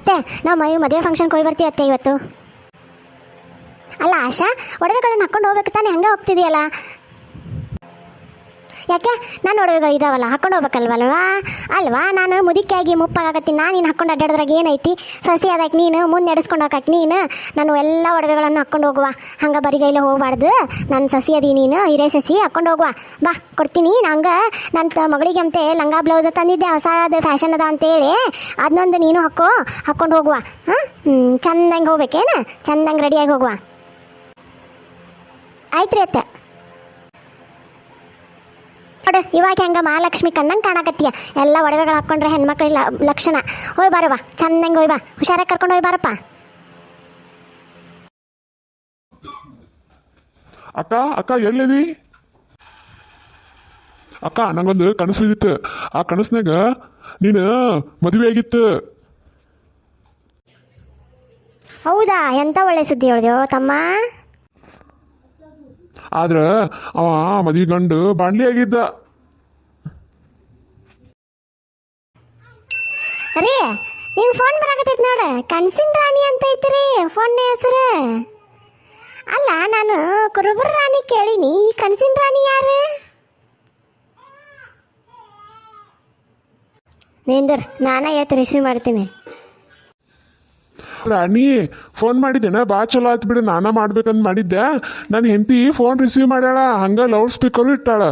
ಅತ್ತೆ ನಾವು ಮದುವೆ ಫಂಕ್ಷನ್ಗೆ ಹೋಗಿ ಬರ್ತೀವಿ ಅತ್ತೆ ಇವತ್ತು. ಅಲ್ಲ ಆಶಾ, ಒಡವೆಗಳನ್ನ ಹಾಕ್ಕೊಂಡು ಹೋಗ್ಬೇಕು ತಾನೆ, ಹಂಗೆ ಹೋಗ್ತಿದೆಯಲ್ಲ. ಯಾಕೆ ನನ್ನ ಒಡವೆಗಳು ಇದಾವಲ್ಲ, ಹಾಕ್ಕೊಂಡು ಹೋಗ್ಬೇಕಲ್ವಲ್ವಾ? ಅಲ್ವಾ, ನಾನು ಮುದಿಕೆಯಾಗಿ ಮುಪ್ಪಾಗತ್ತೀನಿ, ನೀನು ಹಾಕ್ಕೊಂಡು ಅಡ್ಡಾಡಿದ್ರಾಗ ಏನೈತಿ? ಸಸಿ ಅದಕ್ಕೆ ನೀನು ಮುಂದೆ ನಡೆಸ್ಕೊಂಡು ಹೋಗಕ್ಕೆ ನೀನು ನಾನು ಎಲ್ಲ ಒಡವೆಗಳನ್ನು ಹಾಕ್ಕೊಂಡು ಹೋಗುವ. ಹಂಗೆ ಬರಿಗೈಲೆ ಹೋಗಬಾರ್ದು. ನನ್ನ ಸಸಿ ಅದಿ ನೀನು, ಹಿರೇ ಸಸಿ ಹಾಕ್ಕೊಂಡು ಹೋಗುವ. ಬಾ ಕೊಡ್ತೀನಿ. ನಂಗೆ ನನ್ನ ಮಗಳಿಗೆ ಅಂತೆ ಲಂಗ ಬ್ಲೌಸ್ ತಂದಿದ್ದೆ, ಹೊಸದು ಫ್ಯಾಷನ್ ಅದ ಅಂತೇಳಿ, ಅದನ್ನೊಂದು ನೀನು ಹಾಕ್ಕೊಂಡು ಹೋಗುವ. ಹಾಂ, ಚಂದಂಗೆ ಹೋಗ್ಬೇಕೇನು? ಚಂದಂಗೆ ರೆಡಿಯಾಗಿ ಹೋಗುವ. ಆಯ್ತು ರೀ ಅತ್ತೆ. ನೋಡು, ಇವಾಗ ಹೆಂಗೆ ಮಹಾಲಕ್ಷ್ಮಿ ಕಣ್ಣಂಗೆ ಕಾಣಕತ್ತೀಯ. ಎಲ್ಲ ಒಡವೆಗಳು ಹಾಕ್ಕೊಂಡ್ರೆ ಹೆಣ್ಮಕ್ಳಿಲ್ಲ ಲಕ್ಷಣ. ಹೋಯ್ ಬಾರವ್ವ, ಚಂದಂಗೆ ಹೋಯ್ ಬಾ, ಹುಷಾರಾಗಿ ಕರ್ಕೊಂಡು ಹೋಯ್ ಬಾರಪ್ಪ. ಅಕ್ಕ ಅಕ್ಕ ಎಲ್ಲಿದಿ ಅಕ್ಕ? ನಂಗೊಂದು ಕನಸು ಬಿದ್ದಿತ್ತು. ಆ ಕನಸ್ನಾಗ ನೀನು ಮದುವೆ ಆಗಿತ್ತು. ಹೌದಾ? ಎಂತ ಒಳ್ಳೆ ಸುದ್ದಿ ಹೇಳಿದೆವು ತಮ್ಮ. ಆದ್ರೆ ಅವ ಮದುವೆ ಗಂಡು ಬಾಂಡ್ಲಿ ಆಗಿದ್ದ. ರೀ, ನಿಂಗೆ ಫೋನ್ ಬರಾಕತ್ತೈತಿ ನೋಡು, ಕನ್ಸಿನ ರಾಣಿ ಅಂತ ಐತ್ರಿ ಫೋನ್ ಹೆಸರು. ಅಲ್ಲ, ನಾನು ಕುರುಬರ ರಾಣಿ ಕೇಳೀನಿ, ಈ ಕನ್ಸಿನ ರಾಣಿ ಯಾರು? ನಿಂದ್ರ, ನಾನೇ ರಿಸೀವ್ ಮಾಡ್ತೀನಿ. ರಾಣಿ ಫೋನ್ ಮಾಡಿದ್ದೇನೆ, ಬಾ ಚಲೋ ಆಯ್ತು ಬಿಡು. ನಾನ ಮಾಡ್ಬೇಕಂತ ಮಾಡಿದ್ದೆ. ನನ್ನ ಹೆಂಡತಿ ಫೋನ್ ರಿಸೀವ್ ಮಾಡ್ಯಾಳ, ಹಂಗ ಲೌಡ್ ಸ್ಪೀಕರು ಇಟ್ಟಾಳ.